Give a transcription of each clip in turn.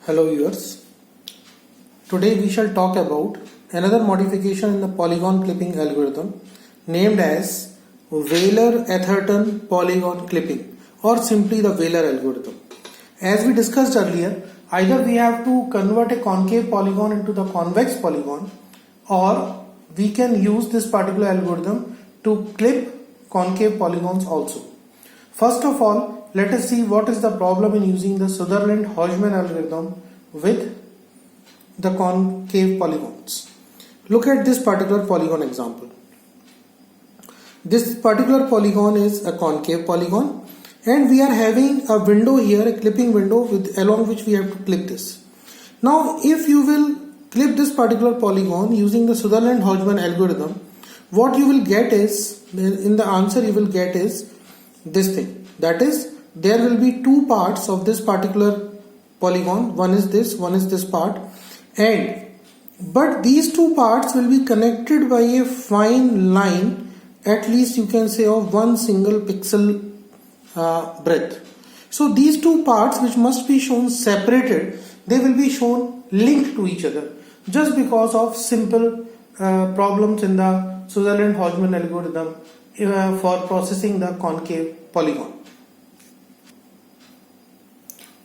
Hello viewers, today we shall talk about another modification in the polygon clipping algorithm named as Wheeler-Atherton polygon clipping or simply the Wheeler algorithm. As we discussed earlier, either we have to convert a concave polygon into the convex polygon or we can use this particular algorithm to clip concave polygons also. First of all, let us see what is the problem in using the Sutherland-Hodgman algorithm with the concave polygons. Look at this particular polygon example. This particular polygon is a concave polygon and we are having a window here, a clipping window along which we have to clip this. Now if you will clip this particular polygon using the Sutherland-Hodgman algorithm, what you will get is, in the answer you will get is this thing. That is, there will be two parts of this particular polygon. One is this part, but these two parts will be connected by a fine line, at least you can say of one single pixel breadth. So these two parts, which must be shown separated, they will be shown linked to each other just because of simple problems in the Sutherland-Hodgman algorithm for processing the concave polygon.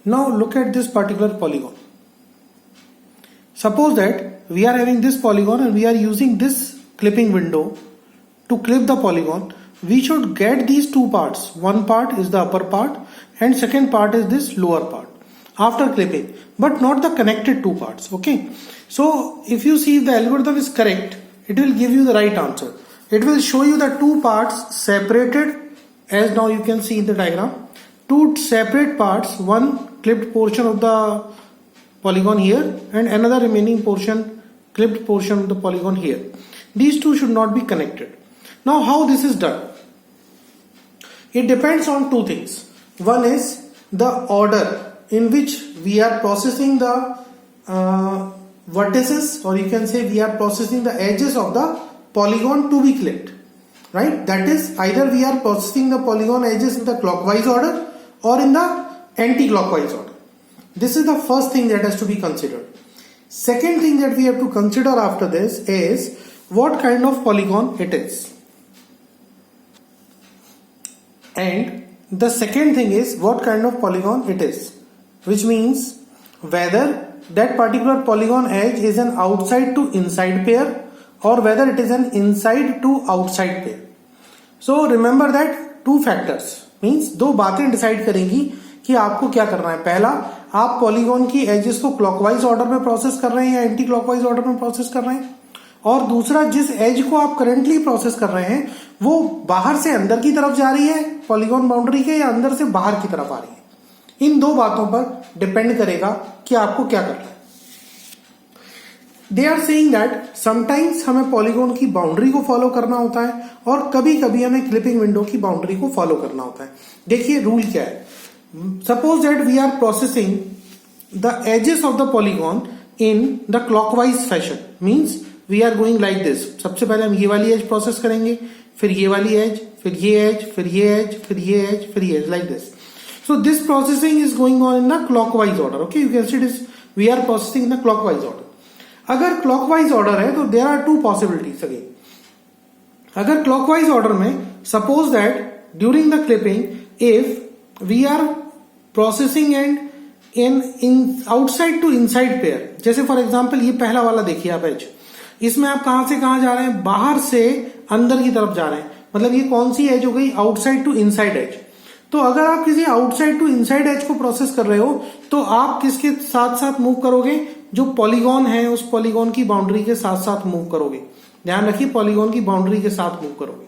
Now look at this particular polygon. Suppose that we are having this polygon and we are using this clipping window to clip the polygon. We should get these two parts. One part is the upper part and second part is this lower part after clipping, but not the connected two parts. Okay. So if you see if the algorithm is correct, it will give you the right answer. It will show you the two parts separated, as now you can see in the diagram. Two separate parts, one clipped portion of the polygon here and another remaining portion, clipped portion of the polygon here. These two should not be connected. Now how this is done? It depends on two things. One is the order in which we are processing the vertices, or you can say we are processing the edges of the polygon to be clipped. Right? That is, either we are processing the polygon edges in the clockwise order or in the anti-clockwise order. This is the first thing that has to be considered. Second thing that we have to consider after this is what kind of polygon it is. And the second thing is what kind of polygon it is, which means whether that particular polygon edge is an outside to inside pair or whether it is an inside to outside pair. So remember that two factors means दो बातें decide करेंगी कि आपको क्या करना है. पहला, आप पॉलीगॉन की एजेस को क्लॉकवाइज ऑर्डर में प्रोसेस कर रहे हैं या एंटी क्लॉकवाइज ऑर्डर में प्रोसेस कर रहे हैं, और दूसरा, जिस एज को आप करंटली प्रोसेस कर रहे हैं वो बाहर से अंदर की तरफ जा रही है पॉलीगॉन बाउंड्री के या अंदर से बाहर की तरफ आ रही है. इन दो बातों पर डिपेंड करेगा कि आपको क्या करना है. They are saying that sometimes हमें पॉलीगॉन की बाउंड्री को फॉलो करना होता है और कभी कभी हमें क्लिपिंग विंडो की बाउंड्री को फॉलो करना होता है. देखिए रूल क्या है. Suppose that we are processing the edges of the polygon in the clockwise fashion, means we are going like this. सबसे पहले हम ये वाली एज प्रोसेस करेंगे, फिर ये वाली एज, फिर ये एज, फिर ये एज, फिर ये एज, फिर ये edge, like this. So this processing is going on in the clockwise order. Okay, you can see this, we are processing in the clockwise order. अगर क्लॉकवाइज ऑर्डर है तो there are two possibilities again. अगर clockwise order में suppose that during the clipping if we are processing and in outside to inside pair, जैसे for example ये पहला वाला देखिए आप एज, इसमें आप कहां से कहां जा रहे हैं, बाहर से अंदर की तरफ जा रहे हैं. मतलब ये कौन सी एज हो गई, आउटसाइड टू इनसाइड एज. तो अगर आप किसी आउटसाइड टू इनसाइड एज को प्रोसेस कर रहे हो तो आप किसके साथ साथ मूव करोगे, जो पॉलीगॉन है उस पॉलीगॉन की बाउंड्री के साथ साथ मूव करोगे. ध्यान रखिए, पॉलीगॉन की बाउंड्री के साथ मूव करोगे.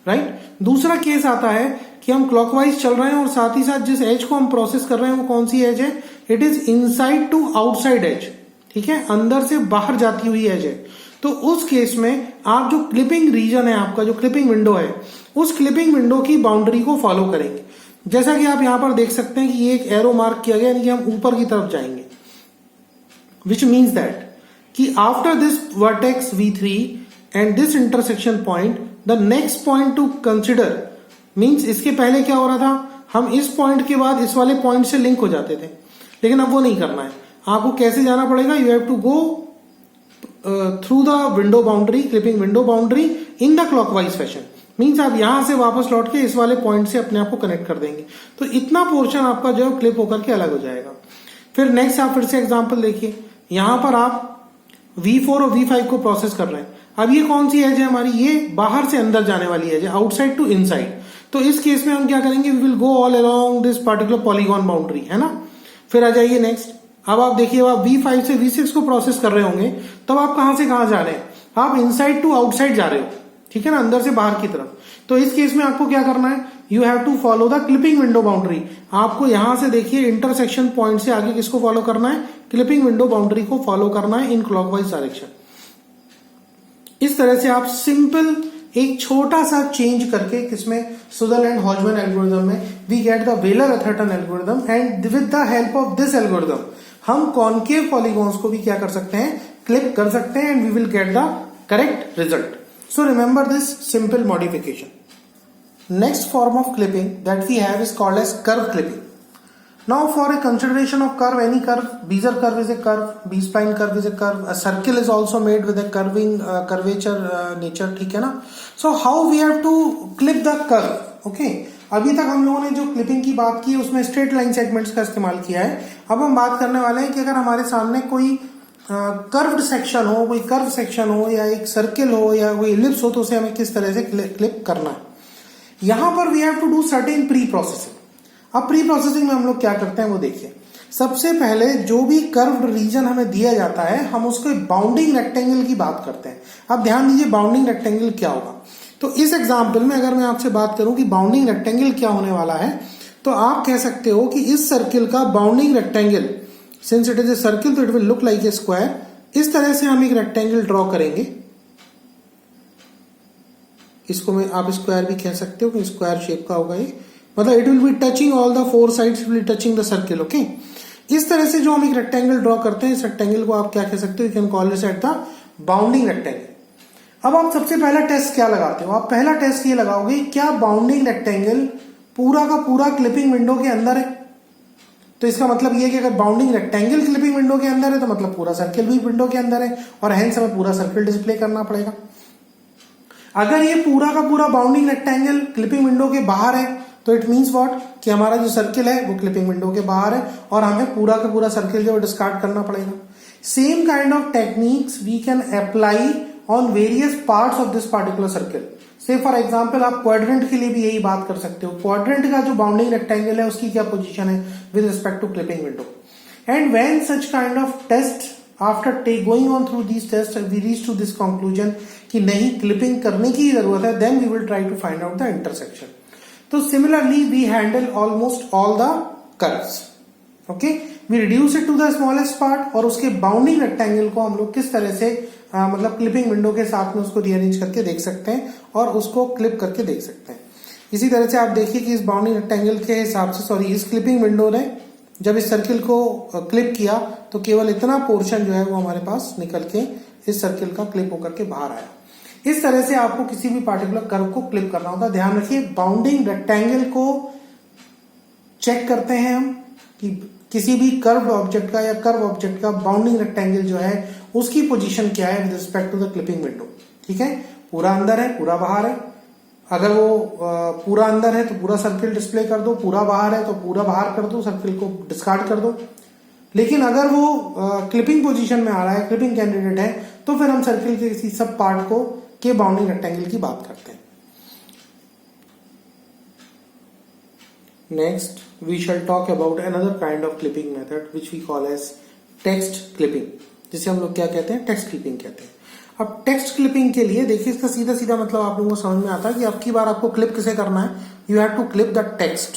राइट. दूसरा केस आता है कि हम क्लॉकवाइज चल रहे हैं और साथ ही साथ जिस एज को हम प्रोसेस कर रहे हैं वो कौन सी एज है, it is inside to outside edge. ठीक है, अंदर से बाहर जाती हुई एज है. तो उस केस में आप जो क्लिपिंग रीजन है, आपका जो क्लिपिंग विंडो है, उस क्लिपिंग विंडो की बाउंड्री को फॉलो करेंगे. जैसा कि आप यहां पर देख सकते हैं कि ये एक एरो मार्क किया गया, यानी कि हम ऊपर की तरफ जाएंगे, which means that कि after this vertex V3 and this intersection point, the next point to consider means इसके पहले क्या हो रहा था, हम इस पॉइंट के बाद इस वाले पॉइंट से लिंक हो जाते थे, लेकिन अब वो नहीं करना है. आपको कैसे जाना पड़ेगा, you have to go through the window boundary, clipping window boundary in the clockwise fashion. Means आप यहां से वापस लौट के इस वाले पॉइंट से अपने आप को कनेक्ट कर देंगे, तो इतना पोर्शन आपका जो है क्लिप होकर के अलग हो जाएगा। फिर नेक्स्ट आप फिर से एग्जांपल देखिए, यहां पर आप V4 और V5 को प्रोसेस कर रहे हैं। अब ये कौन सी एज है हमारी, ये बाहर से अंदर जाने वाली एज है, आउटसाइड टू इनसाइड। तो इस केस में हम क्या करेंगे, we will go all along this particular polygon boundary, है ना। फिर आ जाइए नेक्स्ट, अब आप देखिए आप V5 से V6 को प्रोसेस कर रहे होंगे, तब आप कहां से कहां जा रहे हैं, आप इनसाइड टू आउटसाइड जा रहे हो, ठीक है ना, अंदर से बाहर की तरफ। तो इस केस में आपको क्या करना है, you have to follow the clipping window boundary. आपको यहां से देखिए इंटरसेक्शन पॉइंट से आगे किसको फॉलो करना है, क्लिपिंग विंडो बाउंड्री को फॉलो करना है इन क्लॉकवाइज डायरेक्शन। इस तरह से आप सिंपल एक छोटा सा चेंज करके, किसमें, सुदरलैंड हॉजमैन एल्गोरिथम में, we get the Weiler Atherton algorithm, and with the help of this algorithm हम कॉनकेव पॉलीगॉन्स को भी क्या कर सकते हैं, क्लिप कर सकते हैं, and we will get the correct result. So remember this simple modification. Next form of clipping that we have is called as curve clipping. Now for a consideration of curve, any curve, Bezier curve is a curve, B-spline curve is a curve, a circle is also made with a curvature nature, ठीक है ना। So how we have to clip the curve, okay? अभी तक हम लोगों ने जो clipping की बात की उसमें स्ट्रेट लाइन सेगमेंट्स का इस्तेमाल किया है। अब हम बात करने वाले हैं कि अगर हमारे सामने कोई कर्व्ड सेक्शन हो, कोई कर्व सेक्शन हो, या एक सर्किल हो, या कोई इलिप्स हो, तो उसे हमें किस तरह से क्लिप करना है। यहां पर we have to do certain pre processing. अब प्री प्रोसेसिंग में हम लोग क्या करते हैं वो देखिए। सबसे पहले जो भी कर्व्ड रीजन हमें दिया जाता है, हम उसको बाउंडिंग रेक्टेंगल की बात करते हैं। अब ध्यान दीजिए बाउंडिंग रेक्टेंगल क्या होगा। तो इस एग्जाम्पल में अगर मैं आपसे बात करूं कि बाउंडिंग रेक्टेंगल क्या होने वाला है, तो आप कह सकते हो कि इस सर्किल का bounding rectangle, since it is a circle तो it will look like a square. इस तरह से हम एक रेक्टेंगल ड्रॉ करेंगे, इसको मैं आप स्क्वायर भी कह सकते हो कि स्क्वायर शेप का होगा ये, मतलब it will be touching all the four sides, will be touching the circle, okay. इस तरह से जो हम एक रेक्टेंगल ड्रॉ करते हैं, इस रेक्टेंगल को आप क्या कह सकते हो, you can call this at the bounding rectangle. अब आप सबसे पहला टेस्ट क्या लगाते हो, आप पहला टेस्ट ये लगाओगे क्या बाउंडिंग रेक्टेंगल पूरा का पूरा क्लिपिंग विंडो के अंदर है। तो इसका मतलब ये कि अगर बाउंडिंग रेक्टेंगल क्लिपिंग विंडो के अंदर है तो मतलब पूरा सर्किल भी विंडो के अंदर है, और हेंस हमें पूरा सर्किल डिस्प्ले करना पड़ेगा। अगर ये पूरा का पूरा बाउंडिंग रेक्टेंगल क्लिपिंग विंडो के बाहर है तो इट मींस व्हाट, कि हमारा जो सर्किल है वो क्लिपिंग विंडो के बाहर है, और हमें पूरा का पूरा सर्किल जो डिस्कार्ड करना पड़ेगा। Same kind of techniques we can apply on various parts of this particular circle. Say for example आप क्वाड्रेंट के लिए भी यही बात कर सकते हो। क्वाड्रेंट का जो बाउंडिंग रेक्टेंगल है उसकी क्या पोजीशन है with respect to clipping window. And when such kind of test, after going on through these test, we reach to this conclusion कि नहीं क्लिपिंग करने की जरूरत है, then we will try to find out the intersection. तो similarly we handle almost all the curves, okay. We reduce it to the smallest part, और उसके bounding rectangle को हम लोग किस तरह से मतलब क्लिपिंग विंडो के साथ में उसको रीअरेंज करके देख सकते हैं और उसको क्लिप करके देख सकते हैं। इसी तरह से आप देखिए कि इस बाउंडिंग रेक्टेंगल के हिसाब से, सॉरी, इस क्लिपिंग विंडो ने जब इस सर्किल को क्लिप किया तो केवल इतना पोर्शन जो है वो हमारे पास निकल के इस सर्किल का क्लिप होकर के बाहर आया। इस तरह से आपको किसी भी पार्टिकुलर कर्व को क्लिप करना होता है। ध्यान रखिए बाउंडिंग रेक्टेंगल को चेक करते हैं हम कि किसी भी कर्व ऑब्जेक्ट का या कर्व ऑब्जेक्ट का बाउंडिंग रेक्टेंगल जो है उसकी पोजीशन क्या है with respect to the clipping window, ठीक है। पूरा अंदर है, पूरा बाहर है। अगर वो पूरा अंदर है तो पूरा सर्किल डिस्प्ले कर दो, पूरा बाहर है तो पूरा बाहर कर दो, सर्किल को डिस्कार्ड कर दो। लेकिन अगर वो क्लिपिंग पोजीशन में आ रहा है, क्लिपिंग कैंडिडेट है, तो फिर हम सर्किल के किसी सब पार्ट को के बाउंडिंग रेक्टेंगल की बात करते हैं। Next we shall talk about another kind of clipping method which we call as text clipping, जिसे हम लोग क्या कहते हैं, टेक्स्ट क्लिपिंग कहते हैं। अब टेक्स्ट क्लिपिंग के लिए देखिए इसका सीधा सीधा मतलब आप लोगों को समझ में आता है कि अब की बार आपको क्लिप किसे करना है, you have to clip the text,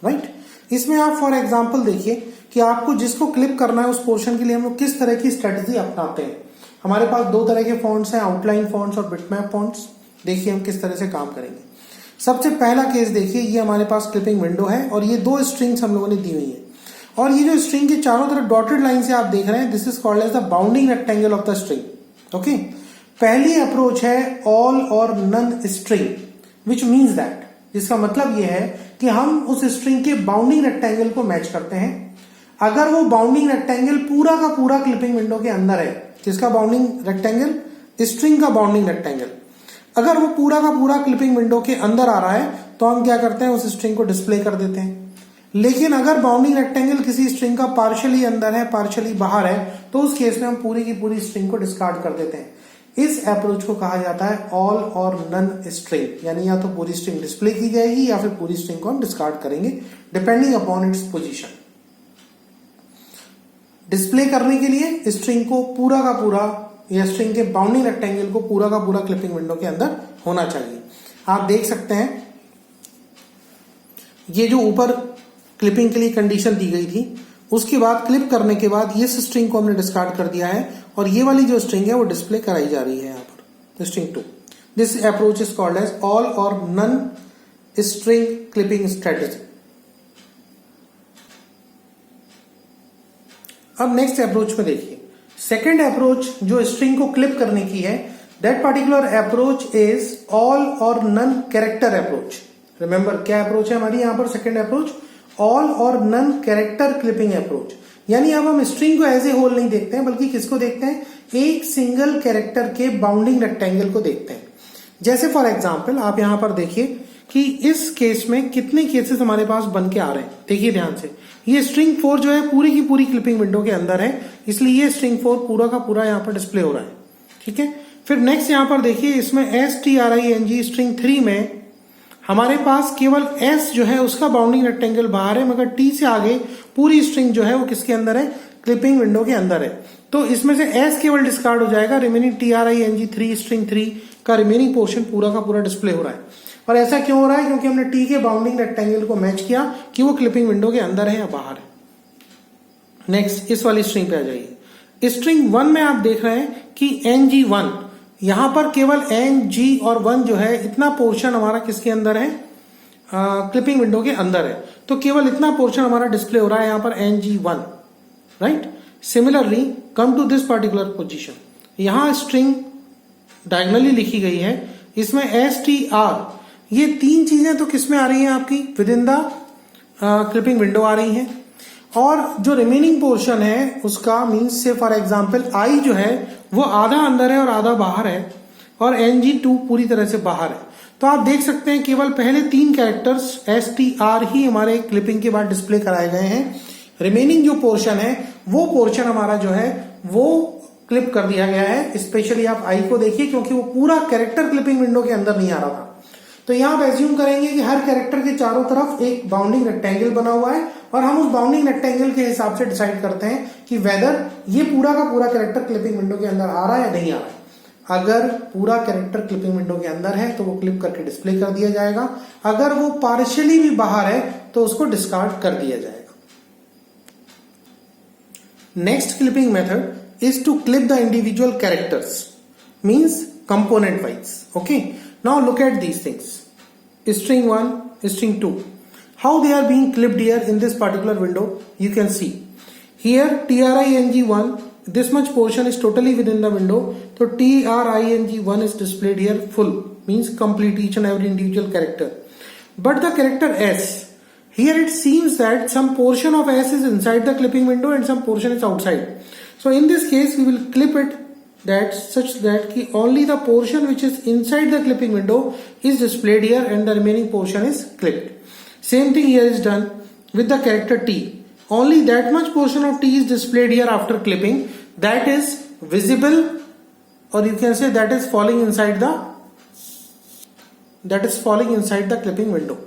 right. इसमें आप फॉर एग्जांपल देखिए कि आपको जिसको क्लिप करना है उस पोर्शन के लिए हम लोग किस तरह की स्ट्रेटजी अपनाते हैं। हमारे पास दो तरह के फॉन्ट्स हैं, आउटलाइन फॉन्ट्स और बिटमैप फॉन्ट्स। देखिए हम किस तरह से काम करेंगे। सबसे पहला केस देखिए, ये हमारे पास क्लिपिंग विंडो है और ये दो स्ट्रिंग्स हम लोगों ने दी हुई है, और ये जो स्ट्रिंग के चारों तरफ डॉटेड लाइन से आप देख रहे हैं, this is called as the bounding rectangle of the string, okay. पहली अप्रोच है all or none string, which means that, जिसका मतलब ये है कि हम उस स्ट्रिंग के बाउंडिंग रेक्टेंगल को मैच करते हैं। अगर वो बाउंडिंग रेक्टेंगल पूरा का पूरा क्लिपिंग विंडो के अंदर है, किसका बाउंडिंग रेक्टेंगल? स्ट्रिंग का बाउंडिंग रेक्टेंगल। अगर वो पूरा का पूरा क्लिपिंग विंडो के अंदर आ रहा है तो हम क्या करते हैं, उस स्ट्रिंग को डिस्प्ले कर देते हैं। लेकिन अगर बाउंडिंग रेक्टेंगल किसी स्ट्रिंग का पार्शियली अंदर है, पार्शियली बाहर है, तो उस केस में हम पूरी की पूरी स्ट्रिंग को डिस्कार्ड कर देते हैं। इस अप्रोच को कहा जाता है ऑल और नन स्ट्रिंग, यानी या तो पूरी स्ट्रिंग डिस्प्ले की जाएगी या फिर पूरी स्ट्रिंग को हम डिस्कार्ड करेंगे depending upon its position. Display करने के लिए स्ट्रिंग को पूरा का पूरा या स्ट्रिंग के बाउंडिंग रेक्टेंगल को पूरा का पूरा क्लिपिंग विंडो के अंदर होना चाहिए। आप देख सकते हैं ये जो ऊपर क्लिपिंग के लिए कंडीशन दी गई थी, उसके बाद क्लिप करने के बाद ये स्ट्रिंग को हमने डिस्कार्ड कर दिया है और ये वाली जो स्ट्रिंग है वो डिस्प्ले कराई जा रही है यहाँ पर, string 2। This approach is called as all or none string clipping strategy. अब नेक्स्ट अप्रोच में देखिए, सेकेंड अप्रोच जो स्ट्रिंग को क्लिप करने की है, that particular approach is all or none character approach. Remember क्या अप्रोच है हमारी यहाँ पर second approach? All or none character clipping approach. यानी अब हम स्ट्रिंग को एज ए होल नहीं देखते हैं, बल्कि किसको देखते हैं? एक सिंगल कैरेक्टर के बाउंडिंग रेक्टेंगल को देखते हैं। जैसे फॉर एग्जाम्पल आप यहां पर देखिए कि इस केस में कितने केसेस हमारे पास बन के आ रहे हैं। देखिए ध्यान से, ये स्ट्रिंग 4 जो है पूरी की पूरी क्लिपिंग विंडो के अंदर है, इसलिए ये स्ट्रिंग 4 पूरा का पूरा यहाँ पर डिस्प्ले हो रहा है। ठीक है, फिर नेक्स्ट यहां पर देखिए, इसमें string स्ट्रिंग 3 में हमारे पास केवल S जो है उसका बाउंडिंग रेक्टेंगल बाहर है, मगर T से आगे पूरी स्ट्रिंग जो है वो किसके अंदर है? क्लिपिंग विंडो के अंदर है। तो इसमें से S केवल डिस्कार्ड हो जाएगा, रिमेनिंग TRING3 स्ट्रिंग 3 का रिमेनिंग पोर्शन पूरा का पूरा डिस्प्ले हो रहा है। और ऐसा क्यों हो रहा है? क्योंकि हमने T के बाउंडिंग रेक्टेंगल को मैच किया कि वो क्लिपिंग विंडो के अंदर है या बाहर है। नेक्स्ट इस वाली स्ट्रिंग पे आ जाइए। स्ट्रिंग 1 में आप देख रहे हैं कि NG1, यहां पर केवल NG और 1 जो है इतना पोर्शन हमारा किसके अंदर है? क्लिपिंग विंडो के अंदर है। तो केवल इतना पोर्शन हमारा डिस्प्ले हो रहा है यहां पर NG1, right. Similarly come to this particular position, यहां स्ट्रिंग डायगनली लिखी गई है, इसमें STR, ये 3 चीजें तो किसमें आ रही हैं आपकी? Within the clipping window आ रही हैं। और जो रिमेनिंग पोर्शन है उसका मीन्स से फॉर एग्जाम्पल I जो है वो आधा अंदर है और आधा बाहर है, और NG2 पूरी तरह से बाहर है। तो आप देख सकते हैं केवल पहले 3 कैरेक्टर्स STR ही हमारे क्लिपिंग के बाद डिस्प्ले कराए गए हैं। रिमेनिंग जो पोर्शन है वो पोर्शन हमारा जो है वो क्लिप कर दिया गया है। स्पेशली आप I को देखिए, क्योंकि वो पूरा कैरेक्टर क्लिपिंग विंडो के अंदर नहीं आ रहा था। तो यहां आप एज्यूम करेंगे कि हर कैरेक्टर के चारों तरफ एक बाउंडिंग रेक्टेंगल बना हुआ है, और हम उस बाउंडिंग रेक्टेंगल के हिसाब से डिसाइड करते हैं कि वेदर ये पूरा का पूरा कैरेक्टर क्लिपिंग विंडो के अंदर आ रहा है या नहीं आ रहा है। अगर पूरा कैरेक्टर क्लिपिंग विंडो के अंदर है तो वो क्लिप करके डिस्प्ले कर दिया जाएगा, अगर वो पार्शियली भी बाहर है तो उसको डिस्कार्ड कर दिया जाएगा। Next clipping method is to clip the individual characters, means component wise. Okay, now look at these things. String 1, string 2. How they are being clipped here in this particular window, you can see. Here TRING1, this much portion is totally within the window. So TRING1 is displayed here full, means complete each and every individual character. But the character S, here it seems that some portion of S is inside the clipping window and some portion is outside. So in this case we will clip it that such that ki only the portion which is inside the clipping window is displayed here and the remaining portion is clipped. Same thing here is done with the character T. Only that much portion of T is displayed here after clipping, that is visible, or you can say that is falling inside the clipping window,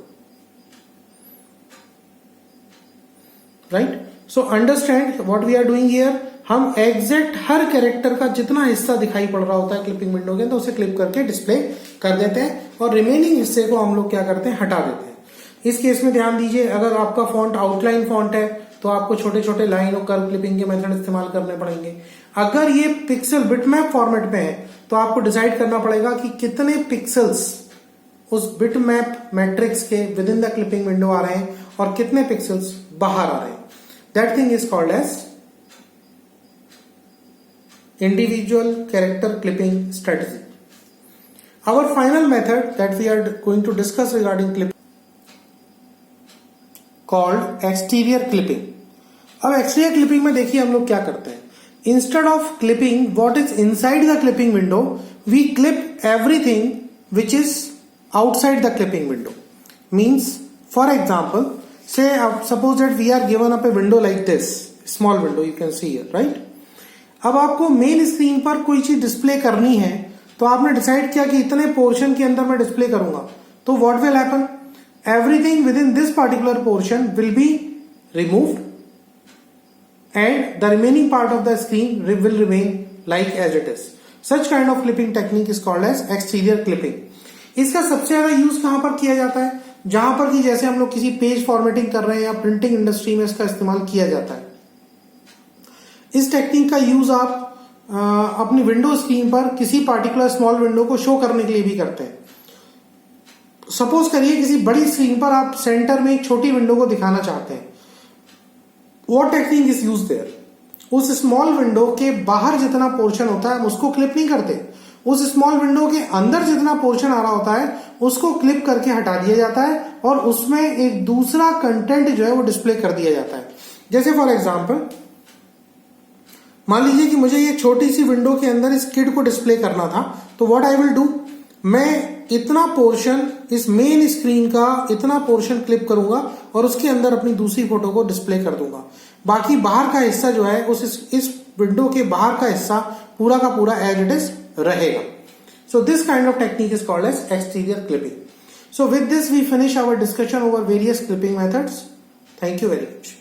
right? So understand what we are doing here. हम exact हर character का जितना हिस्सा दिखाई पड़ रहा होता है clipping window के, तो उसे क्लिप करके डिस्प्ले कर देते हैं, और रिमेनिंग हिस्से को हम लोग क्या करते हैं? हटा देते हैं। इस केस में ध्यान दीजिए, अगर आपका फॉन्ट आउटलाइन फॉन्ट है तो आपको छोटे छोटे लाइन और कर्व क्लिपिंग के मेथड इस्तेमाल करने पड़ेंगे। अगर ये पिक्सल बिटमैप फॉर्मेट में है तो आपको डिसाइड करना पड़ेगा कि कितने पिक्सल्स उस बिटमैप मैट्रिक्स के within the clipping window आ रहे हैं और कितने पिक्सल्स बाहर आ रहे हैं। That thing is called as individual character clipping strategy. Our final method that we are going to discuss regarding clipping called exterior clipping. अब एक्सटीरियर क्लिपिंग में देखिए हम लोग क्या करते हैं. Instead of clipping what is inside the clipping window, we clip everything which is outside the clipping window. Means, for example, say suppose that we are given up a window like this, small window you can see here, right? अब आपको main screen पर कोई चीज display करनी है, तो आपने decide किया कि इतने पोर्शन के अंदर मैं डिस्प्ले करूंगा, तो what will happen, everything with in this particular portion will be removed and the remaining part of the screen will remain like as it is. Such kind of clipping technique is called as exterior clipping. इसका सबसे ज्यादा use कहां पर किया जाता है, जहां पर कि जैसे हम लोग किसी पेज फॉर्मेटिंग कर रहे हैं या प्रिंटिंग इंडस्ट्री में इसका इस्तेमाल किया जाता है. इस टेक्निक का यूज आप अपनी विंडो स्क्रीन पर किसी पार्टिकुलर स्मॉल विंडो को शो करने के लिए भी करते हैं. सपोज करिए किसी बड़ी स्क्रीन पर आप सेंटर में एक छोटी विंडो को दिखाना चाहते हैं. What technique is used there? उस स्मॉल विंडो के बाहर जितना पोर्शन होता है उसको क्लिप नहीं करते, उस स्मॉल विंडो के अंदर जितना पोर्शन आ रहा होता है उसको क्लिप करके हटा दिया जाता है और उसमें एक दूसरा कंटेंट जो है वो डिस्प्ले कर दिया जाता है. जैसे फॉर एग्जांपल मान लीजिए कि मुझे ये छोटी सी विंडो के अंदर इस किड को डिस्प्ले करना था, तो व्हाट आई विल डू, मैं इतना पोर्शन इस मेन स्क्रीन का इतना पोर्शन क्लिप करूंगा और उसके अंदर अपनी दूसरी फोटो को डिस्प्ले कर दूंगा. बाकी बाहर का हिस्सा जो है इस विंडो के बाहर का हिस्सा पूरा का पूरा एज इट इज रहेगा. So this kind of technique is called as exterior clipping. So with this we finish our discussion over various clipping methods. Thank you very much.